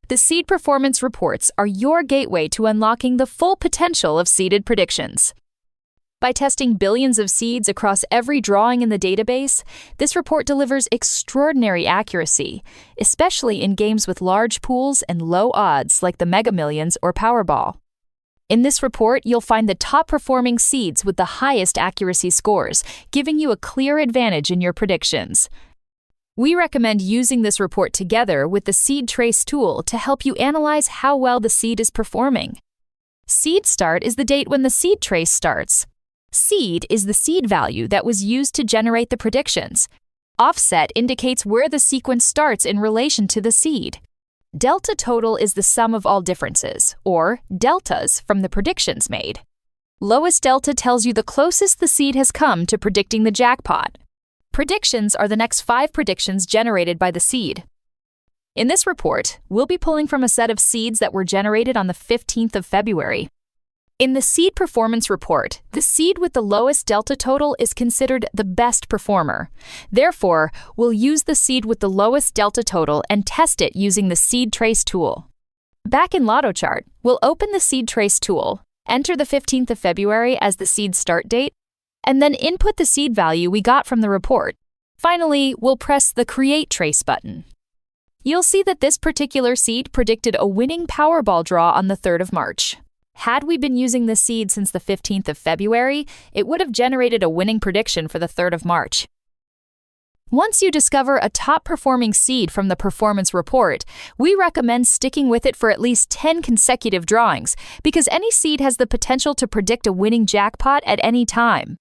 The seed performance reports are your gateway to unlocking the full potential of seeded predictions. By testing billions of seeds across every drawing in the database, this report delivers extraordinary accuracy, especially in games with large pools and low odds like the Mega Millions or Powerball. In this report, you'll find the top-performing seeds with the highest accuracy scores, giving you a clear advantage in your predictions. We recommend using this report together with the Seed Trace tool to help you analyze how well the seed is performing. Seed start is the date when the seed trace starts. Seed is the seed value that was used to generate the predictions. Offset indicates where the sequence starts in relation to the seed. Delta total is the sum of all differences, or deltas, from the predictions made. Lowest delta tells you the closest the seed has come to predicting the jackpot. Predictions are the next 5 predictions generated by the seed. In this report, we'll be pulling from a set of seeds that were generated on the 15th of February. In the seed performance report, the seed with the lowest delta total is considered the best performer. Therefore, we'll use the seed with the lowest delta total and test it using the Seed Trace tool. Back in Lotto Chart, we'll open the Seed Trace tool, enter the 15th of February as the seed start date, and then input the seed value we got from the report. Finally, we'll press the Create Trace button. You'll see that this particular seed predicted a winning Powerball draw on the 3rd of March. Had we been using this seed since the 15th of February, it would have generated a winning prediction for the 3rd of March. Once you discover a top-performing seed from the performance report, we recommend sticking with it for at least 10 consecutive drawings, because any seed has the potential to predict a winning jackpot at any time.